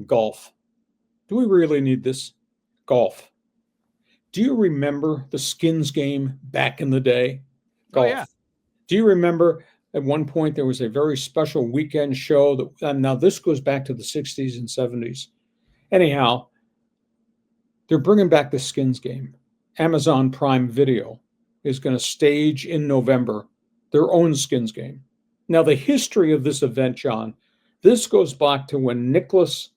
Golf. Do we really need this? Golf. Do you remember the skins game back in the day? Oh yeah. Golf. Do you remember at one point there was a very special weekend show that now this goes back to the 60s and 70s. Anyhow, they're bringing back the skins game. Amazon Prime Video is going to stage in November their own skins game. Now, the history of this event, John, this goes back to when Nicklaus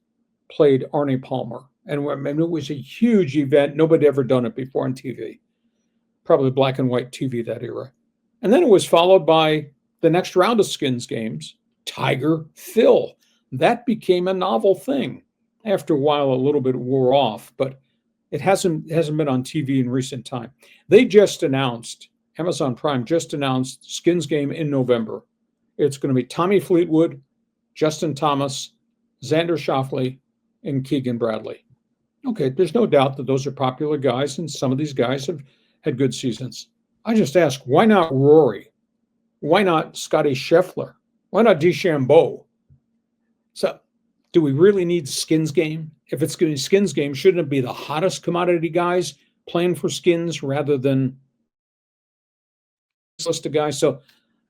played Arnie Palmer. And it was a huge event. Nobody ever done it before on TV. Probably black and white TV that era. And then it was followed by the next round of skins games, Tiger Phil. That became a novel thing. After a while, a little bit wore off, but it hasn't been on TV in recent time. They just announced, Amazon Prime just announced skins game in November. It's going to be Tommy Fleetwood, Justin Thomas, Xander Schauffele, and Keegan Bradley. Okay, there's no doubt that those are popular guys, and some of these guys have had good seasons. I just ask, why not Rory? Why not Scotty Scheffler? Why not DeChambeau? So, do we really need skins game? If it's going to be skins game, shouldn't it be the hottest commodity guys playing for skins rather than this list of guys? So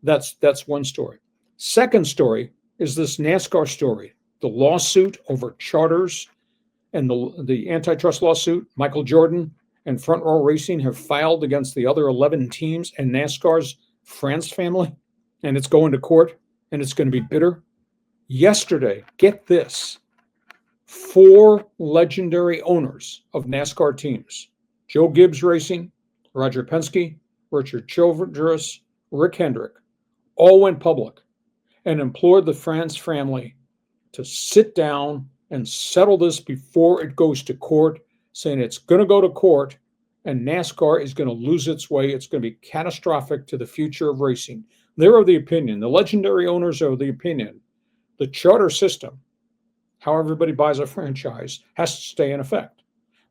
that's one story. Second story is this NASCAR story, the lawsuit over charters and the antitrust lawsuit. Michael Jordan and Front Row Racing have filed against the other 11 teams and NASCAR's France family, and it's going to court, and it's going to be bitter. Yesterday, get this, 4 legendary owners of NASCAR teams, Joe Gibbs Racing, Roger Penske, Richard Childress, Rick Hendrick, all went public and implored the France family to sit down and settle this before it goes to court, saying it's going to go to court and NASCAR is going to lose its way. It's going to be catastrophic to the future of racing. They're of the opinion, the legendary owners are of the opinion, the charter system, how everybody buys a franchise, has to stay in effect.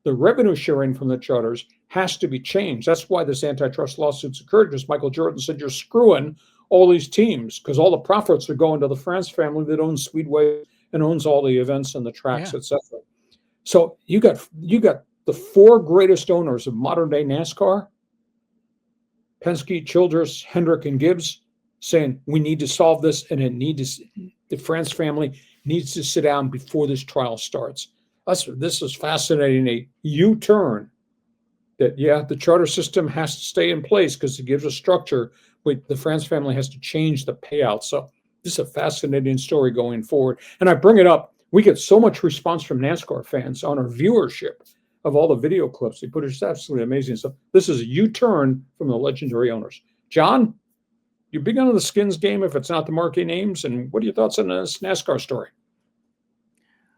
The revenue sharing from the charters has to be changed. That's why this antitrust lawsuit's occurred, because Michael Jordan said, you're screwing all these teams because all the profits are going to the France family that owns Speedway and owns all the events and the tracks, etc. So you got the 4 greatest owners of modern day NASCAR, Penske, Childress, Hendrick, and Gibbs, saying we need to solve this, and the France family needs to sit down before this trial starts. This is fascinating, a U-turn that, the charter system has to stay in place because it gives a structure, but the France family has to change the payout. So this is a fascinating story going forward. And I bring it up. We get so much response from NASCAR fans on our viewership of all the video clips they put. It's absolutely amazing. So this is a U-turn from the legendary owners. John, you big on the skins game if it's not the marquee names, and what are your thoughts on this NASCAR story?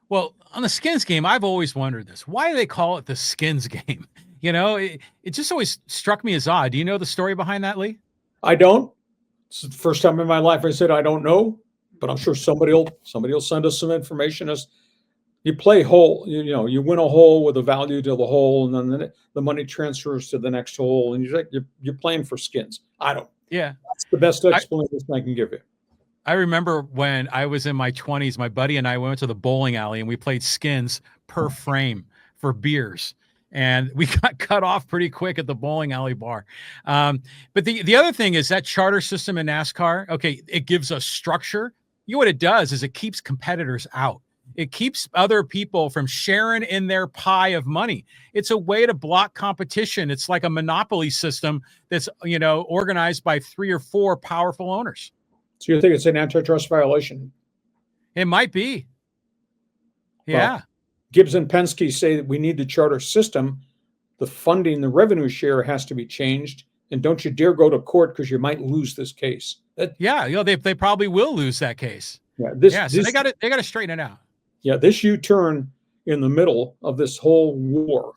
Well, on the skins game, I've always wondered this. Why do they call it the skins game? It just always struck me as odd. Do you know the story behind that, Lee? I don't. It's the first time in my life I said I don't know, but I'm sure somebody will send us some information. As you play hole, you win a hole with a value to the hole, and then the money transfers to the next hole, and you're playing for skins. I don't. Yeah, that's the best explanation I can give you. I remember when I was in my 20s, my buddy and I went to the bowling alley and we played skins per frame for beers. And we got cut off pretty quick at the bowling alley bar. But the other thing is that charter system in NASCAR, okay, it gives us structure. What it does is it keeps competitors out. It keeps other people from sharing in their pie of money. It's a way to block competition. It's like a monopoly system that's, organized by 3 or 4 powerful owners. So you think it's an antitrust violation? It might be. Yeah. Well, Gibbs and Penske say that we need the charter system. The funding, the revenue share has to be changed. And don't you dare go to court because you might lose this case. They probably will lose that case. So they got to straighten it out. Yeah, this U-turn in the middle of this whole war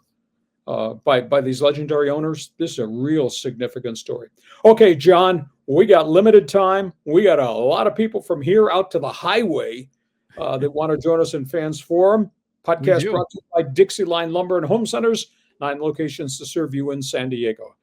by these legendary owners, this is a real significant story. Okay, John, we got limited time. We got a lot of people from here out to the highway that want to join us in Fans Forum. Podcast brought to you by Dixieline Lumber and Home Centers, 9 locations to serve you in San Diego.